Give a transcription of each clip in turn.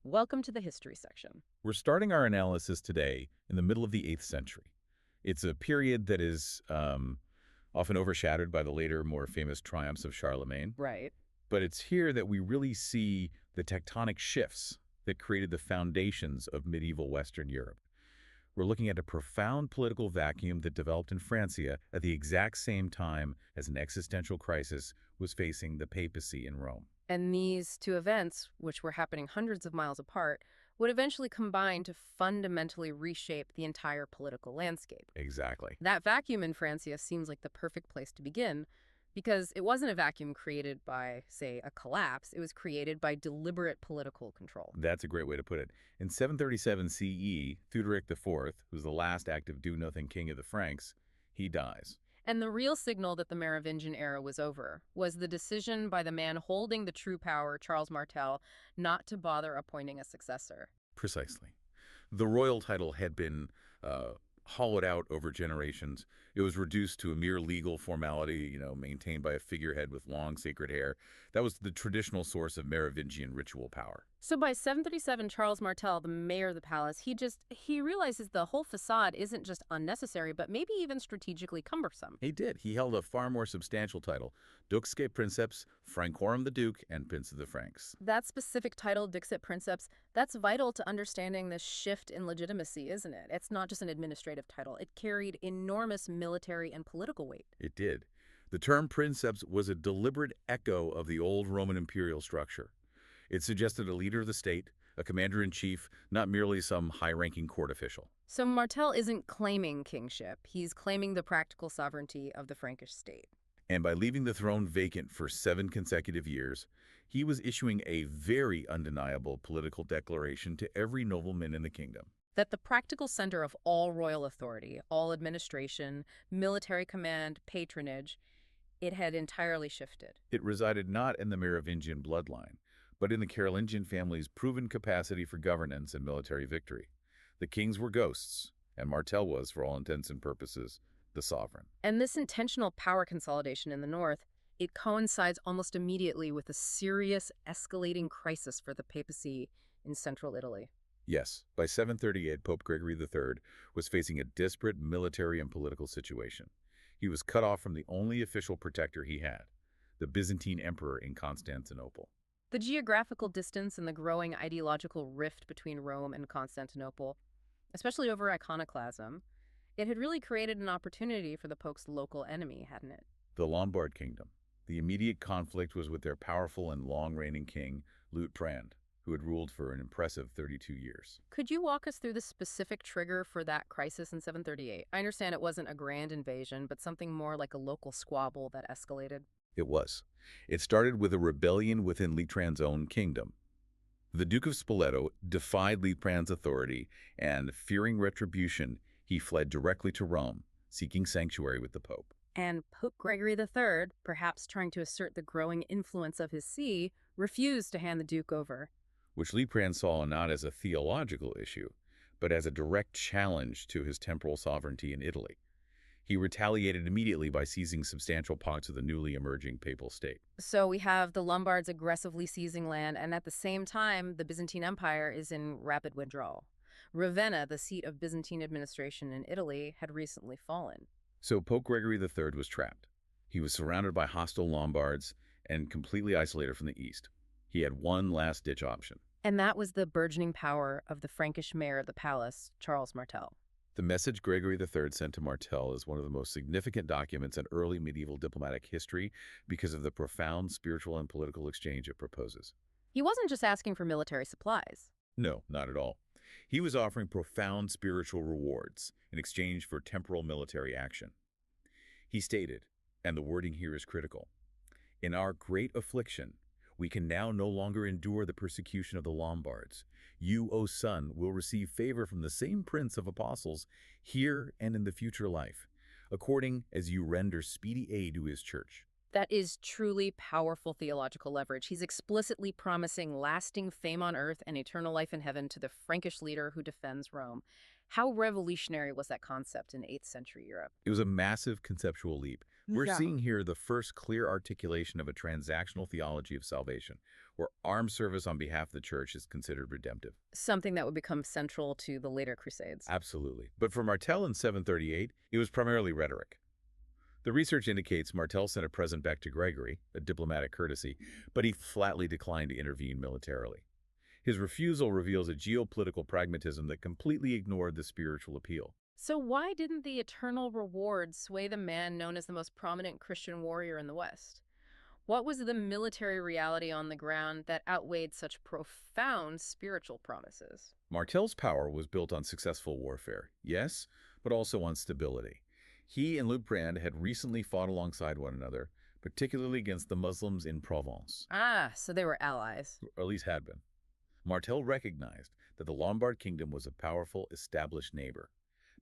Welcome to the history section. We're starting our analysis today in the middle of the 8th century. It's a period that is often overshadowed by the later, more famous triumphs of Charlemagne. Right. But it's here that we really see the tectonic shifts that created the foundations of medieval Western Europe. We're looking at a profound political vacuum that developed in Francia at the exact same time as an existential crisis was facing the papacy in Rome. And these two events, which were happening hundreds of miles apart, would eventually combine to fundamentally reshape the entire political landscape. Exactly. That vacuum in Francia seems like the perfect place to begin, because it wasn't a vacuum created by, say, a collapse. It was created by deliberate political control. That's a great way to put it. In 737 CE, Theuderic IV, who's the last active do-nothing king of the Franks, he dies. And the real signal that the Merovingian era was over was the decision by the man holding the true power, Charles Martel, not to bother appointing a successor. Precisely. The royal title had been hollowed out over generations. It was reduced to a mere legal formality, maintained by a figurehead with long sacred hair. That was the traditional source of Merovingian ritual power. So by 737, Charles Martel, the mayor of the palace, he realizes the whole facade isn't just unnecessary, but maybe even strategically cumbersome. He did. He held a far more substantial title, Duxque Princeps, Francorum the Duke, and Prince of the Franks. That specific title, Dixit Princeps, that's vital to understanding this shift in legitimacy, isn't it? It's not just an administrative title. It carried enormous military and political weight. It did. The term princeps was a deliberate echo of the old Roman imperial structure. It suggested a leader of the state, a commander-in-chief, not merely some high-ranking court official. So Martel isn't claiming kingship. He's claiming the practical sovereignty of the Frankish state. And by leaving the throne vacant for 7 consecutive years, he was issuing a very undeniable political declaration to every nobleman in the kingdom. That the practical center of all royal authority, all administration, military command, patronage, it had entirely shifted. It resided not in the Merovingian bloodline, but in the Carolingian family's proven capacity for governance and military victory. The kings were ghosts, and Martel was, for all intents and purposes, the sovereign. And this intentional power consolidation in the north, it coincides almost immediately with a serious escalating crisis for the papacy in central Italy. Yes, by 738, Pope Gregory III was facing a disparate military and political situation. He was cut off from the only official protector he had, the Byzantine emperor in Constantinople. The geographical distance and the growing ideological rift between Rome and Constantinople, especially over iconoclasm, it had really created an opportunity for the Pope's local enemy, hadn't it? The Lombard kingdom. The immediate conflict was with their powerful and long-reigning king, Liutprand, who had ruled for an impressive 32 years. Could you walk us through the specific trigger for that crisis in 738? I understand it wasn't a grand invasion, but something more like a local squabble that escalated. It was. It started with a rebellion within Liutprand's own kingdom. The Duke of Spoleto defied Liutprand's authority, and, fearing retribution, he fled directly to Rome, seeking sanctuary with the Pope. And Pope Gregory III, perhaps trying to assert the growing influence of his see, refused to hand the Duke over. Which Liutprand saw not as a theological issue, but as a direct challenge to his temporal sovereignty in Italy. He retaliated immediately by seizing substantial parts of the newly emerging papal state. So we have the Lombards aggressively seizing land, and at the same time, the Byzantine Empire is in rapid withdrawal. Ravenna, the seat of Byzantine administration in Italy, had recently fallen. So Pope Gregory III was trapped. He was surrounded by hostile Lombards and completely isolated from the east. He had one last-ditch option. And that was the burgeoning power of the Frankish mayor of the palace, Charles Martel. The message Gregory III sent to Martel is one of the most significant documents in early medieval diplomatic history because of the profound spiritual and political exchange it proposes. He wasn't just asking for military supplies. No, not at all. He was offering profound spiritual rewards in exchange for temporal military action. He stated, and the wording here is critical, "In our great affliction, we can now no longer endure the persecution of the Lombards. You, O Son, will receive favor from the same Prince of Apostles here and in the future life, according as you render speedy aid to his church." That is truly powerful theological leverage. He's explicitly promising lasting fame on earth and eternal life in heaven to the Frankish leader who defends Rome. How revolutionary was that concept in 8th century Europe? It was a massive conceptual leap. We're Yeah. seeing here the first clear articulation of a transactional theology of salvation, where armed service on behalf of the church is considered redemptive. Something that would become central to the later Crusades. Absolutely. But for Martel in 738, it was primarily rhetoric. The research indicates Martel sent a present back to Gregory, a diplomatic courtesy, but he flatly declined to intervene militarily. His refusal reveals a geopolitical pragmatism that completely ignored the spiritual appeal. So why didn't the eternal reward sway the man known as the most prominent Christian warrior in the West? What was the military reality on the ground that outweighed such profound spiritual promises? Martel's power was built on successful warfare, yes, but also on stability. He and Liutprand had recently fought alongside one another, particularly against the Muslims in Provence, Ah, so they were allies. or at least had been. Martel recognized that the Lombard kingdom was a powerful, established neighbor.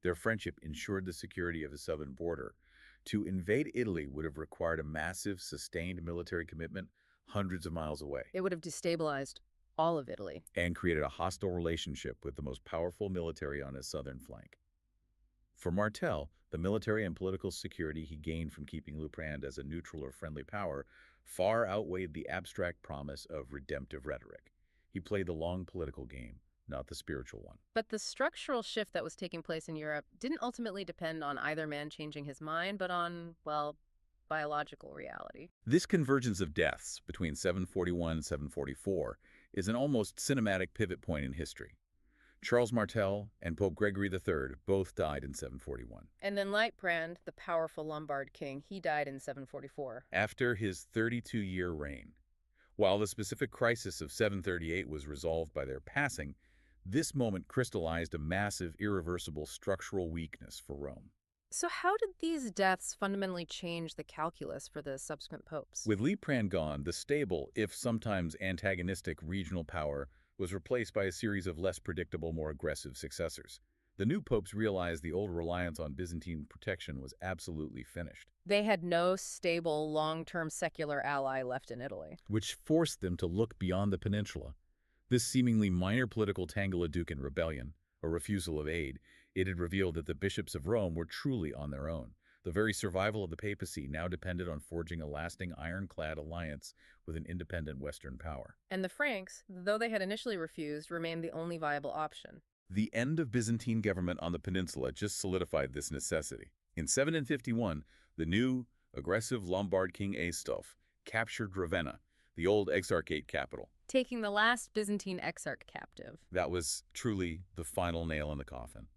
Their friendship ensured the security of the southern border. To invade Italy would have required a massive, sustained military commitment hundreds of miles away, It would have destabilized all of Italy. and created a hostile relationship with the most powerful military on his southern flank. For Martel, the military and political security he gained from keeping Liutprand as a neutral or friendly power far outweighed the abstract promise of redemptive rhetoric. He played the long political game, not the spiritual one. But the structural shift that was taking place in Europe didn't ultimately depend on either man changing his mind, but on, well, biological reality. This convergence of deaths between 741 and 744 is an almost cinematic pivot point in history. Charles Martel and Pope Gregory III both died in 741. And then Lightbrand, the powerful Lombard king, he died in 744. After his 32-year reign, while the specific crisis of 738 was resolved by their passing, this moment crystallized a massive, irreversible structural weakness for Rome. So how did these deaths fundamentally change the calculus for the subsequent popes? With Liutprand gone, the stable, if sometimes antagonistic, regional power was replaced by a series of less predictable, more aggressive successors. The new popes realized the old reliance on Byzantine protection was absolutely finished, They had no stable, long-term secular ally left in Italy. which forced them to look beyond the peninsula. This seemingly minor political Tangleducan rebellion, or refusal of aid, it had revealed that the bishops of Rome were truly on their own. The very survival of the papacy now depended on forging a lasting ironclad alliance with an independent Western power. And the Franks, though they had initially refused, remained the only viable option. The end of Byzantine government on the peninsula just solidified this necessity. In 751, the new, aggressive Lombard king Aistulf captured Ravenna, the old exarchate capital. Taking the last Byzantine exarch captive. That was truly the final nail in the coffin.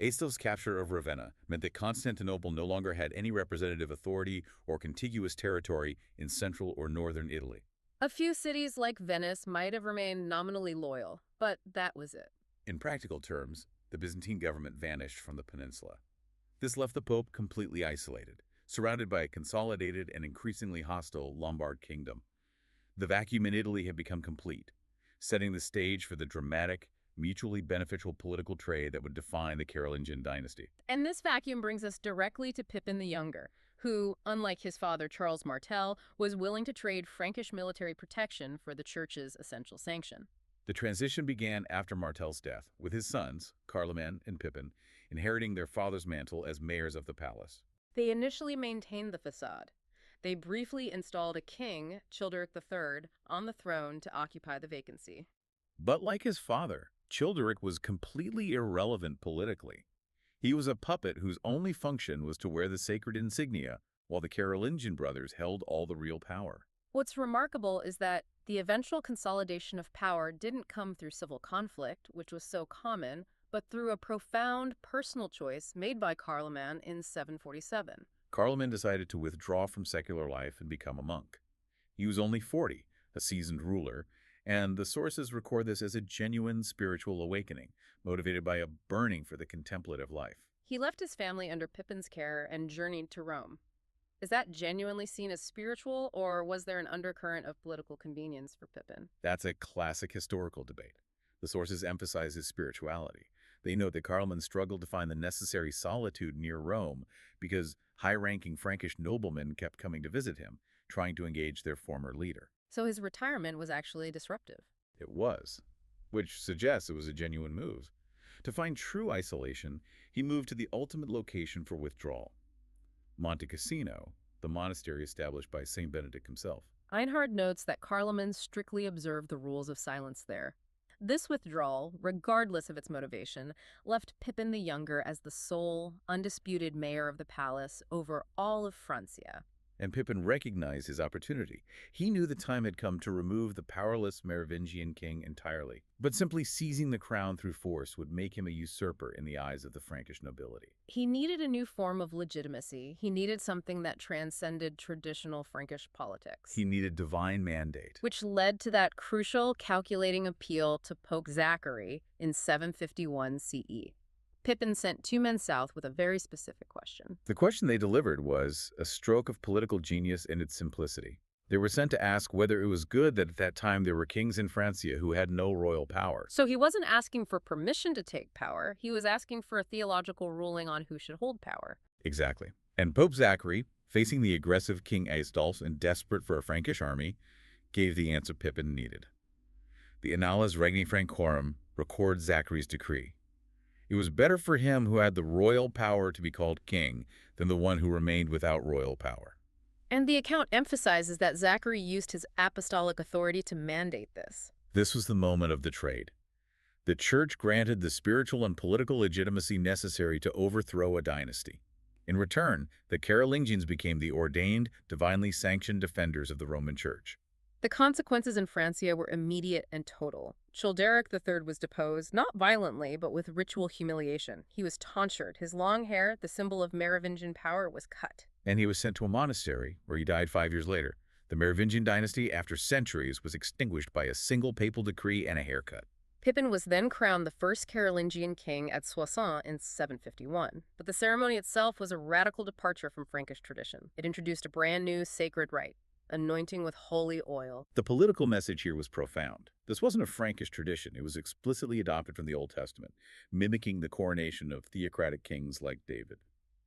Aistulf's capture of Ravenna meant that Constantinople no longer had any representative authority or contiguous territory in central or northern Italy. A few cities like Venice might have remained nominally loyal, but that was it. In practical terms, the Byzantine government vanished from the peninsula. This left the Pope completely isolated, surrounded by a consolidated and increasingly hostile Lombard kingdom. The vacuum in Italy had become complete, setting the stage for the dramatic, mutually beneficial political trade that would define the Carolingian dynasty. And this vacuum brings us directly to Pippin the Younger, who, unlike his father Charles Martel, was willing to trade Frankish military protection for the church's essential sanction. The transition began after Martel's death, with his sons, Carloman and Pippin, inheriting their father's mantle as mayors of the palace. They initially maintained the facade. They briefly installed a king, Childeric III, on the throne to occupy the vacancy. But like his father, Childeric was completely irrelevant politically. He was a puppet whose only function was to wear the sacred insignia, while the Carolingian brothers held all the real power. What's remarkable is that the eventual consolidation of power didn't come through civil conflict, which was so common, but through a profound personal choice made by Carloman in 747. Carloman decided to withdraw from secular life and become a monk. He was only 40, a seasoned ruler, and the sources record this as a genuine spiritual awakening, motivated by a burning for the contemplative life. He left his family under Pippin's care and journeyed to Rome. Is that genuinely seen as spiritual, or was there an undercurrent of political convenience for Pippin? That's a classic historical debate. The sources emphasize his spirituality. They note that Carloman struggled to find the necessary solitude near Rome because high-ranking Frankish noblemen kept coming to visit him, trying to engage their former leader. So his retirement was actually disruptive. It was, which suggests it was a genuine move. To find true isolation, he moved to the ultimate location for withdrawal, Monte Cassino, the monastery established by Saint Benedict himself. Einhard notes that Carloman strictly observed the rules of silence there. This withdrawal, regardless of its motivation, left Pippin the Younger as the sole, undisputed mayor of the palace over all of Francia. And Pippin recognized his opportunity. He knew the time had come to remove the powerless Merovingian king entirely. But simply seizing the crown through force would make him a usurper in the eyes of the Frankish nobility. He needed a new form of legitimacy. He needed something that transcended traditional Frankish politics. He needed divine mandate. Which led to that crucial calculating appeal to Pope Zachary in 751 CE. Pippin sent 2 men south with a very specific question. The question they delivered was a stroke of political genius in its simplicity. They were sent to ask whether it was good that at that time there were kings in Francia who had no royal power. So he wasn't asking for permission to take power. He was asking for a theological ruling on who should hold power. Exactly. And Pope Zachary, facing the aggressive King Aistulf and desperate for a Frankish army, gave the answer Pippin needed. The Annales Regni Francorum records Zachary's decree. It was better for him who had the royal power to be called king than the one who remained without royal power. And the account emphasizes that Zachary used his apostolic authority to mandate this. This was the moment of the trade. The church granted the spiritual and political legitimacy necessary to overthrow a dynasty. In return, the Carolingians became the ordained, divinely sanctioned defenders of the Roman Church. The consequences in Francia were immediate and total. Childeric III was deposed, not violently, but with ritual humiliation. He was tonsured. His long hair, the symbol of Merovingian power, was cut. And he was sent to a monastery, where he died 5 years later. The Merovingian dynasty, after centuries, was extinguished by a single papal decree and a haircut. Pippin was then crowned the first Carolingian king at Soissons in 751. But the ceremony itself was a radical departure from Frankish tradition. It introduced a brand new sacred rite, anointing with holy oil. The political message here was profound. This wasn't a Frankish tradition. It was explicitly adopted from the Old Testament, mimicking the coronation of theocratic kings like David.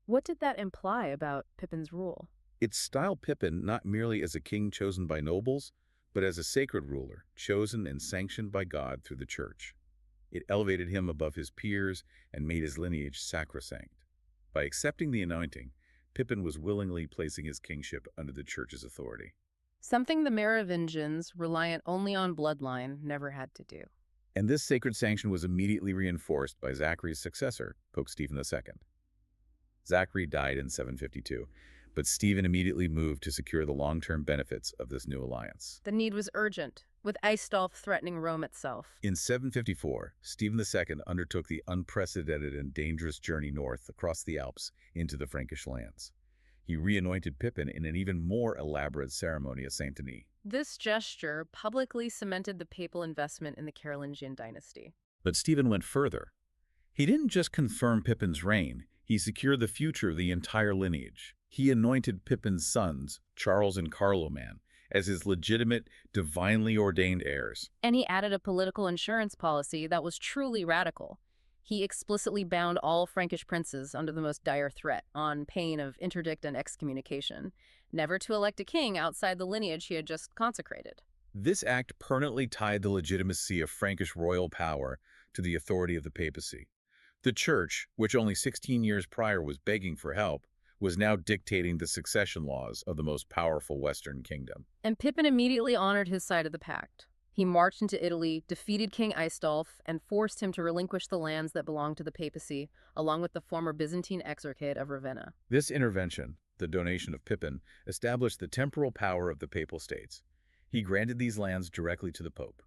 What did that imply about Pippin's rule? It styled Pippin not merely as a king chosen by nobles, but as a sacred ruler, chosen and sanctioned by God through the church. It elevated him above his peers and made his lineage sacrosanct. By accepting the anointing, Pippin was willingly placing his kingship under the church's authority. Something the Merovingians, reliant only on bloodline, never had to do. And this sacred sanction was immediately reinforced by Zachary's successor, Pope Stephen II. Zachary died in 752, but Stephen immediately moved to secure the long-term benefits of this new alliance. The need was urgent, with Aistulf threatening Rome itself. In 754, Stephen II undertook the unprecedented and dangerous journey north across the Alps into the Frankish lands. He re-anointed Pippin in an even more elaborate ceremony at Saint-Denis. This gesture publicly cemented the papal investment in the Carolingian dynasty. But Stephen went further. He didn't just confirm Pippin's reign, he secured the future of the entire lineage. He anointed Pippin's sons, Charles and Carloman, as his legitimate, divinely ordained heirs. And he added a political insurance policy that was truly radical. He explicitly bound all Frankish princes under the most dire threat, on pain of interdict and excommunication, never to elect a king outside the lineage he had just consecrated. This act permanently tied the legitimacy of Frankish royal power to the authority of the papacy. The Church, which only 16 years prior was begging for help, was now dictating the succession laws of the most powerful Western kingdom. And Pippin immediately honored his side of the pact. He marched into Italy, defeated King Aistulf, and forced him to relinquish the lands that belonged to the papacy, along with the former Byzantine exarchate of Ravenna. This intervention, the donation of Pippin, established the temporal power of the Papal States. He granted these lands directly to the Pope.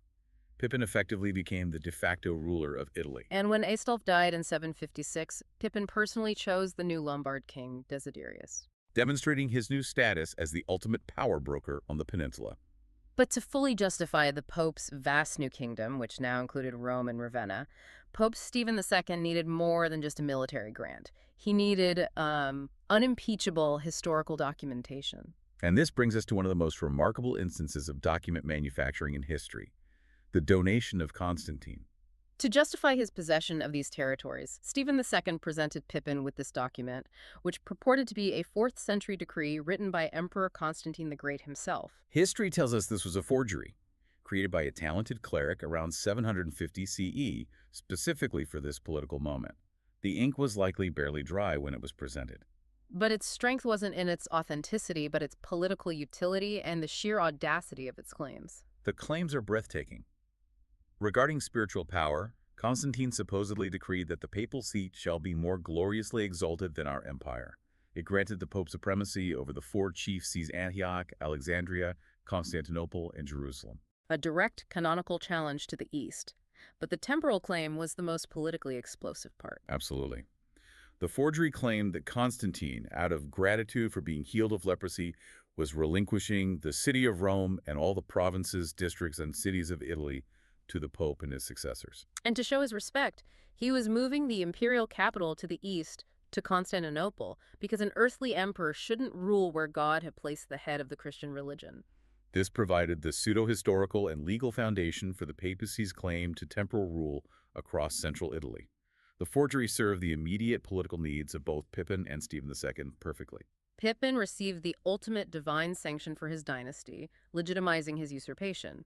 Pippin effectively became the de facto ruler of Italy. And when Aistulf died in 756, Pippin personally chose the new Lombard king, Desiderius, demonstrating his new status as the ultimate power broker on the peninsula. But to fully justify the Pope's vast new kingdom, which now included Rome and Ravenna, Pope Stephen II needed more than just a military grant. He needed unimpeachable historical documentation. And this brings us to one of the most remarkable instances of document manufacturing in history, the donation of Constantine. To justify his possession of these territories, Stephen II presented Pippin with this document, which purported to be a 4th century decree written by Emperor Constantine the Great himself. History tells us this was a forgery, created by a talented cleric around 750 CE, specifically for this political moment. The ink was likely barely dry when it was presented. But its strength wasn't in its authenticity, but its political utility and the sheer audacity of its claims. The claims are breathtaking. Regarding spiritual power, Constantine supposedly decreed that the papal seat shall be more gloriously exalted than our empire. It granted the Pope supremacy over the four chief sees Antioch, Alexandria, Constantinople, and Jerusalem. A direct canonical challenge to the East. But the temporal claim was the most politically explosive part. Absolutely. The forgery claimed that Constantine, out of gratitude for being healed of leprosy, was relinquishing the city of Rome and all the provinces, districts, and cities of Italy to the Pope and his successors. And to show his respect, he was moving the imperial capital to the east, to Constantinople, because an earthly emperor shouldn't rule where God had placed the head of the Christian religion. This provided the pseudo-historical and legal foundation for the papacy's claim to temporal rule across central Italy. The forgery served the immediate political needs of both Pippin and Stephen II perfectly. Pippin received the ultimate divine sanction for his dynasty, legitimizing his usurpation.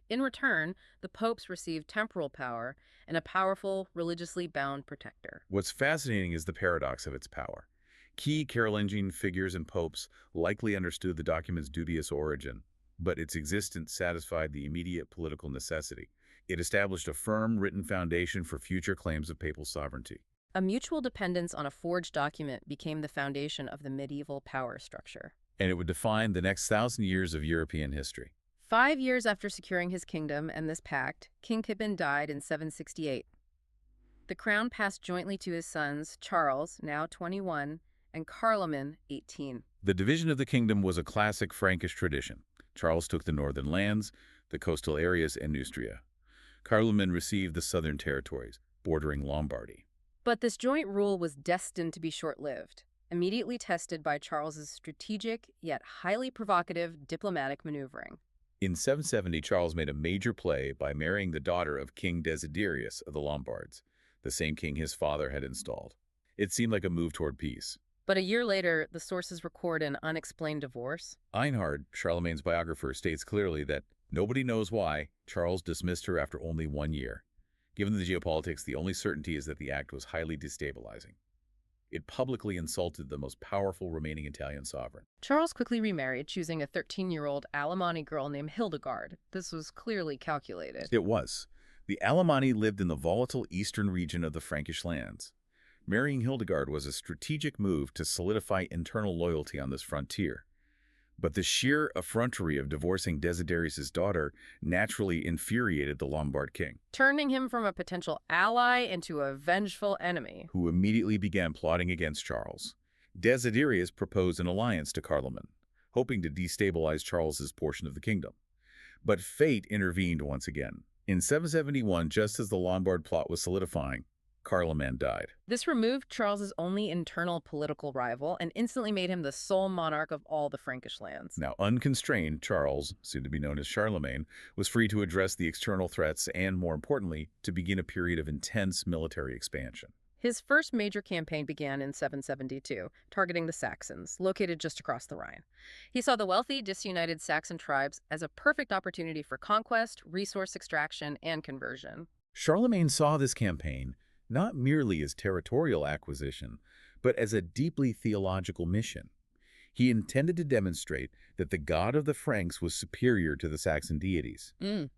In return, the popes received temporal power and a powerful, religiously bound protector. What's fascinating is the paradox of its power. Key Carolingian figures and popes likely understood the document's dubious origin, but its existence satisfied the immediate political necessity. It established a firm written foundation for future claims of papal sovereignty. A mutual dependence on a forged document became the foundation of the medieval power structure. And it would define the next 1,000 years of European history. 5 years after securing his kingdom and this pact, King Pippin died in 768. The crown passed jointly to his sons, Charles, now 21, and Carloman, 18. The division of the kingdom was a classic Frankish tradition. Charles took the northern lands, the coastal areas, and Neustria. Carloman received the southern territories, bordering Lombardy. But this joint rule was destined to be short-lived, immediately tested by Charles's strategic yet highly provocative diplomatic maneuvering. In 770, Charles made a major play by marrying the daughter of King Desiderius of the Lombards, the same king his father had installed. It seemed like a move toward peace. But a year later, the sources record an unexplained divorce. Einhard, Charlemagne's biographer, states clearly that nobody knows why Charles dismissed her after only 1 year. Given the geopolitics, the only certainty is that the act was highly destabilizing. It publicly insulted the most powerful remaining Italian sovereign. Charles quickly remarried, choosing a 13-year-old Alemanni girl named Hildegard. This was clearly calculated. It was. The Alemanni lived in the volatile eastern region of the Frankish lands. Marrying Hildegard was a strategic move to solidify internal loyalty on this frontier. But the sheer effrontery of divorcing Desiderius' daughter naturally infuriated the Lombard king, Turning him from a potential ally into a vengeful enemy. who immediately began plotting against Charles. Desiderius proposed an alliance to Carloman, hoping to destabilize Charles's portion of the kingdom. But fate intervened once again. In 771, just as the Lombard plot was solidifying, Carloman died. This removed Charles's only internal political rival and instantly made him the sole monarch of all the Frankish lands. Now, unconstrained, Charles, soon to be known as Charlemagne, was free to address the external threats and, more importantly, to begin a period of intense military expansion. His first major campaign began in 772, targeting the Saxons, located just across the Rhine. He saw the wealthy, disunited Saxon tribes as a perfect opportunity for conquest, resource extraction, and conversion. Charlemagne saw this campaign not merely as territorial acquisition, but as a deeply theological mission. He intended to demonstrate that the god of the Franks was superior to the Saxon deities.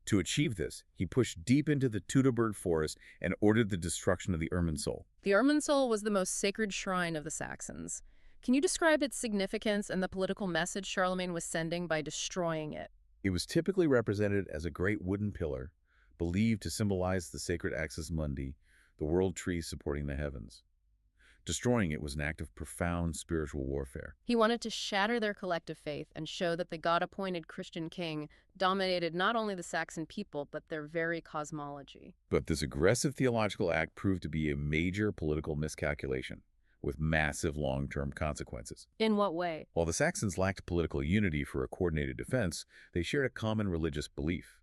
To achieve this, he pushed deep into the Teutoburg forest and ordered the destruction of the Irminsul. The Irminsul was the most sacred shrine of the Saxons. Can you describe its significance and the political message Charlemagne was sending by destroying it? It was typically represented as a great wooden pillar, believed to symbolize the sacred axis mundi, the world tree supporting the heavens. Destroying it was an act of profound spiritual warfare. He wanted to shatter their collective faith and show that the God-appointed Christian king dominated not only the Saxon people, but their very cosmology. But this aggressive theological act proved to be a major political miscalculation, with massive long-term consequences. In what way? While the Saxons lacked political unity for a coordinated defense, they shared a common religious belief.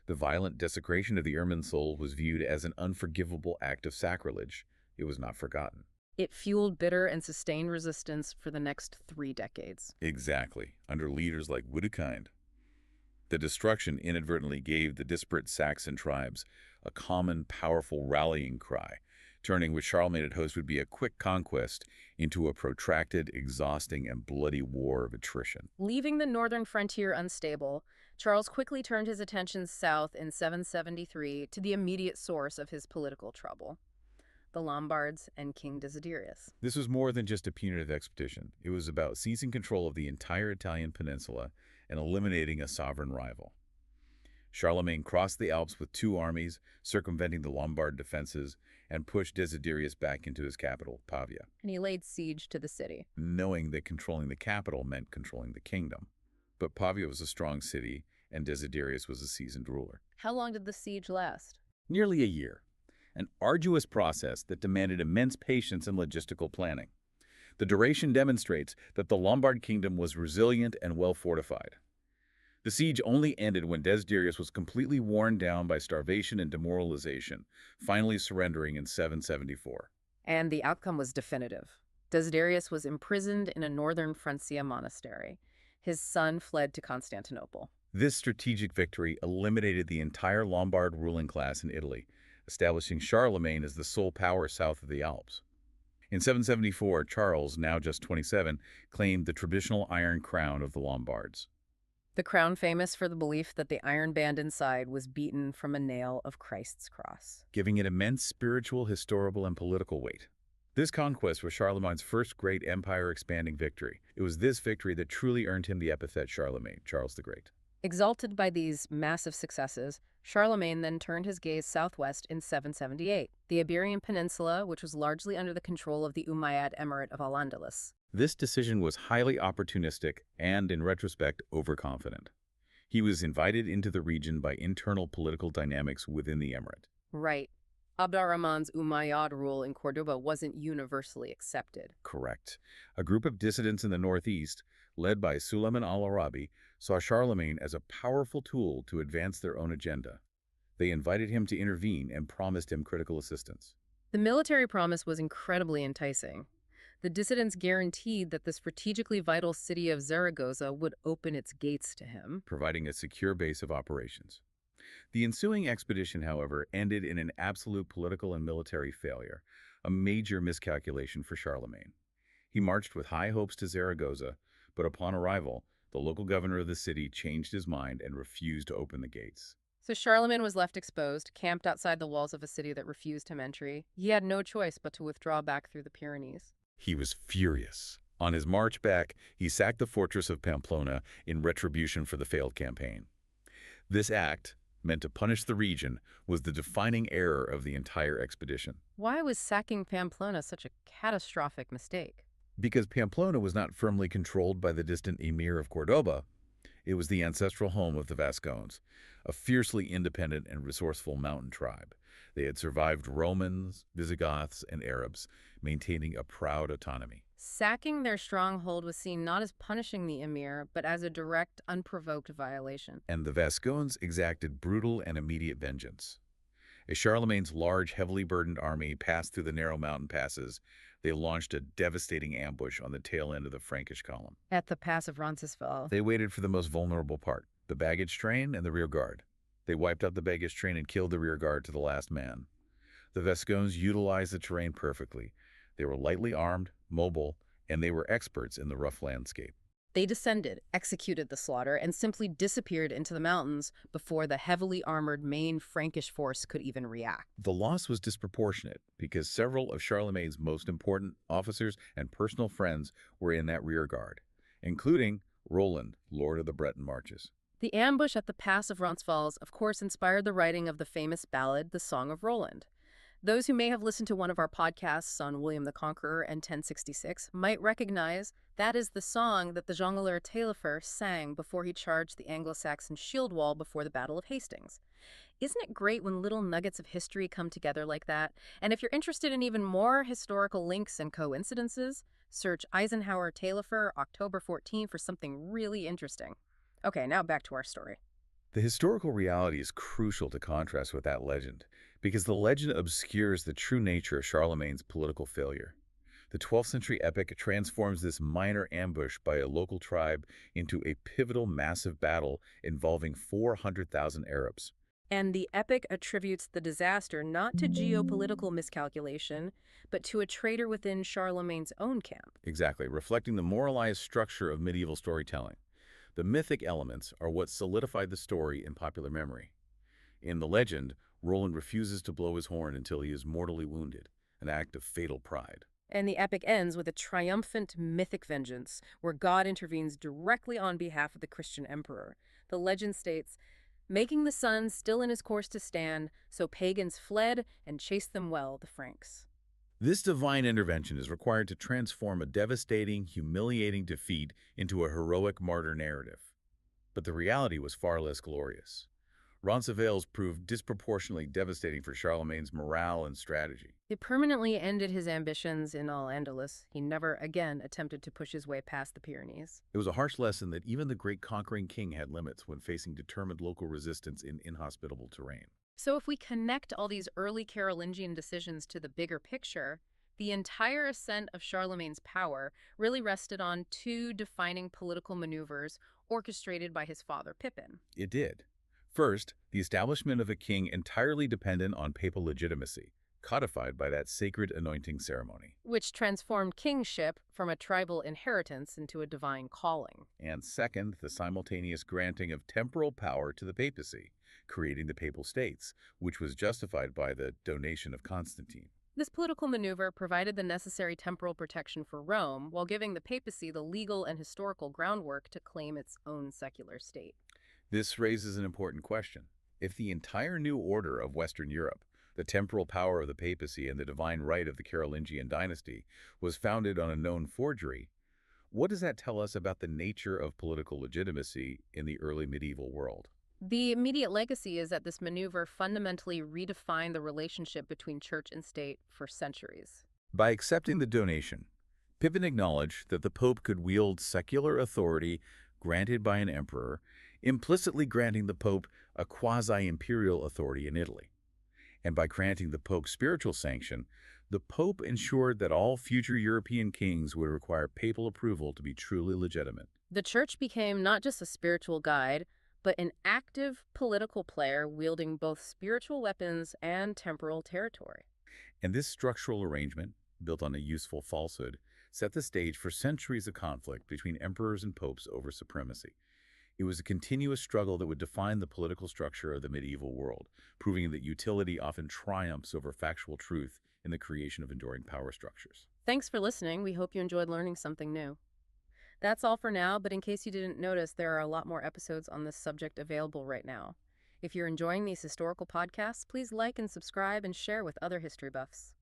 The violent desecration of the Irminsul was viewed as an unforgivable act of sacrilege. It was not forgotten. It fueled bitter and sustained resistance for the next 3 decades. Exactly, under leaders like Widukind. The destruction inadvertently gave the disparate Saxon tribes a common, powerful rallying cry turning what Charlemagne had hoped would be a quick conquest into a protracted, exhausting, and bloody war of attrition. Leaving the northern frontier unstable, Charles quickly turned his attention south in 773 to the immediate source of his political trouble, the Lombards and King Desiderius. This was more than just a punitive expedition. It was about seizing control of the entire Italian peninsula and eliminating a sovereign rival. Charlemagne crossed the Alps with two armies, circumventing the Lombard defenses, and pushed Desiderius back into his capital, Pavia, And he laid siege to the city. knowing that controlling the capital meant controlling the kingdom. But Pavia was a strong city, and Desiderius was a seasoned ruler. How long did the siege last? Nearly a year, an arduous process that demanded immense patience and logistical planning. The duration demonstrates that the Lombard kingdom was resilient and well fortified. The siege only ended when Desiderius was completely worn down by starvation and demoralization, finally surrendering in 774. And the outcome was definitive. Desiderius was imprisoned in a northern Francia monastery. His son fled to Constantinople. This strategic victory eliminated the entire Lombard ruling class in Italy, establishing Charlemagne as the sole power south of the Alps. In 774, Charles, now just 27, claimed the traditional Iron Crown of the Lombards. The crown famous for the belief that the iron band inside was beaten from a nail of Christ's cross. Giving it immense spiritual, historical, and political weight. This conquest was Charlemagne's first great empire-expanding victory. It was this victory that truly earned him the epithet Charlemagne, Charles the Great. Exalted by these massive successes, Charlemagne then turned his gaze southwest in 778, the Iberian Peninsula, which was largely under the control of the Umayyad Emirate of Al-Andalus. This decision was highly opportunistic and, in retrospect, overconfident. He was invited into the region by internal political dynamics within the emirate. Right. Abd ar-Rahman's Umayyad rule in Cordoba wasn't universally accepted. Correct. A group of dissidents in the northeast, led by Suleiman al-Arabi, saw Charlemagne as a powerful tool to advance their own agenda. They invited him to intervene and promised him critical assistance. The military promise was incredibly enticing. The dissidents guaranteed that the strategically vital city of Zaragoza would open its gates to him, providing a secure base of operations. The ensuing expedition, however, ended in an absolute political and military failure, a major miscalculation for Charlemagne. He marched with high hopes to Zaragoza, but upon arrival, the local governor of the city changed his mind and refused to open the gates. So Charlemagne was left exposed, camped outside the walls of a city that refused him entry. He had no choice but to withdraw back through the Pyrenees. He was furious. On his march back, he sacked the fortress of Pamplona in retribution for the failed campaign. This act, meant to punish the region, was the defining error of the entire expedition. Why was sacking Pamplona such a catastrophic mistake? Because Pamplona was not firmly controlled by the distant emir of Cordoba, it was the ancestral home of the Vascones, a fiercely independent and resourceful mountain tribe. They had survived Romans, Visigoths, and Arabs, maintaining a proud autonomy. Sacking their stronghold was seen not as punishing the emir, but as a direct, unprovoked violation. And the Vascones exacted brutal and immediate vengeance. As Charlemagne's large, heavily burdened army passed through the narrow mountain passes, they launched a devastating ambush on the tail end of the Frankish column. At the pass of Roncesvalles. They waited for the most vulnerable part, the baggage train and the rear guard. They wiped out the baggage train and killed the rear guard to the last man. The Vascones utilized the terrain perfectly. They were lightly armed, mobile, and they were experts in the rough landscape. They descended, executed the slaughter, and simply disappeared into the mountains before the heavily armored main Frankish force could even react. The loss was disproportionate because several of Charlemagne's most important officers and personal friends were in that rear guard, including Roland, Lord of the Breton Marches. The ambush at the pass of Roncesvalles, of course, inspired the writing of the famous ballad, The Song of Roland. Those who may have listened to one of our podcasts on William the Conqueror and 1066 might recognize that is the song that the jongleur Taillefer sang before he charged the Anglo-Saxon shield wall before the Battle of Hastings. Isn't it great when little nuggets of history come together like that? And if you're interested in even more historical links and coincidences, search Eisenhower Taillefer October 14 for something really interesting. Okay, now back to our story. The historical reality is crucial to contrast with that legend, because the legend obscures the true nature of Charlemagne's political failure. The 12th century epic transforms this minor ambush by a local tribe into a pivotal massive battle involving 400,000 Arabs. And the epic attributes the disaster not to geopolitical miscalculation, but to a traitor within Charlemagne's own camp. Exactly, reflecting the moralized structure of medieval storytelling. The mythic elements are what solidified the story in popular memory. In the legend, Roland refuses to blow his horn until he is mortally wounded, an act of fatal pride. And the epic ends with a triumphant mythic vengeance, where God intervenes directly on behalf of the Christian emperor. The legend states, making the sun still in his course to stand, so pagans fled and chased them well, the Franks. This divine intervention is required to transform a devastating, humiliating defeat into a heroic martyr narrative. But the reality was far less glorious. Roncesvalles proved disproportionately devastating for Charlemagne's morale and strategy. It permanently ended his ambitions in Al-Andalus. He never again attempted to push his way past the Pyrenees. It was a harsh lesson that even the great conquering king had limits when facing determined local resistance in inhospitable terrain. So if we connect all these early Carolingian decisions to the bigger picture, the entire ascent of Charlemagne's power really rested on two defining political maneuvers orchestrated by his father Pippin. It did. First, the establishment of a king entirely dependent on papal legitimacy, codified by that sacred anointing ceremony. Which transformed kingship from a tribal inheritance into a divine calling. And second, the simultaneous granting of temporal power to the papacy, creating the Papal States, which was justified by the donation of Constantine. This political maneuver provided the necessary temporal protection for Rome, while giving the papacy the legal and historical groundwork to claim its own secular state. This raises an important question. If the entire new order of Western Europe, the temporal power of the papacy and the divine right of the Carolingian dynasty, was founded on a known forgery, what does that tell us about the nature of political legitimacy in the early medieval world? The immediate legacy is that this maneuver fundamentally redefined the relationship between church and state for centuries. By accepting the donation, Pippin acknowledged that the Pope could wield secular authority granted by an emperor, implicitly granting the Pope a quasi-imperial authority in Italy. And by granting the Pope spiritual sanction, the Pope ensured that all future European kings would require papal approval to be truly legitimate. The church became not just a spiritual guide, but an active political player wielding both spiritual weapons and temporal territory. And this structural arrangement, built on a useful falsehood, set the stage for centuries of conflict between emperors and popes over supremacy. It was a continuous struggle that would define the political structure of the medieval world, proving that utility often triumphs over factual truth in the creation of enduring power structures. Thanks for listening. We hope you enjoyed learning something new. That's all for now, but in case you didn't notice, there are a lot more episodes on this subject available right now. If you're enjoying these historical podcasts, please like and subscribe and share with other history buffs.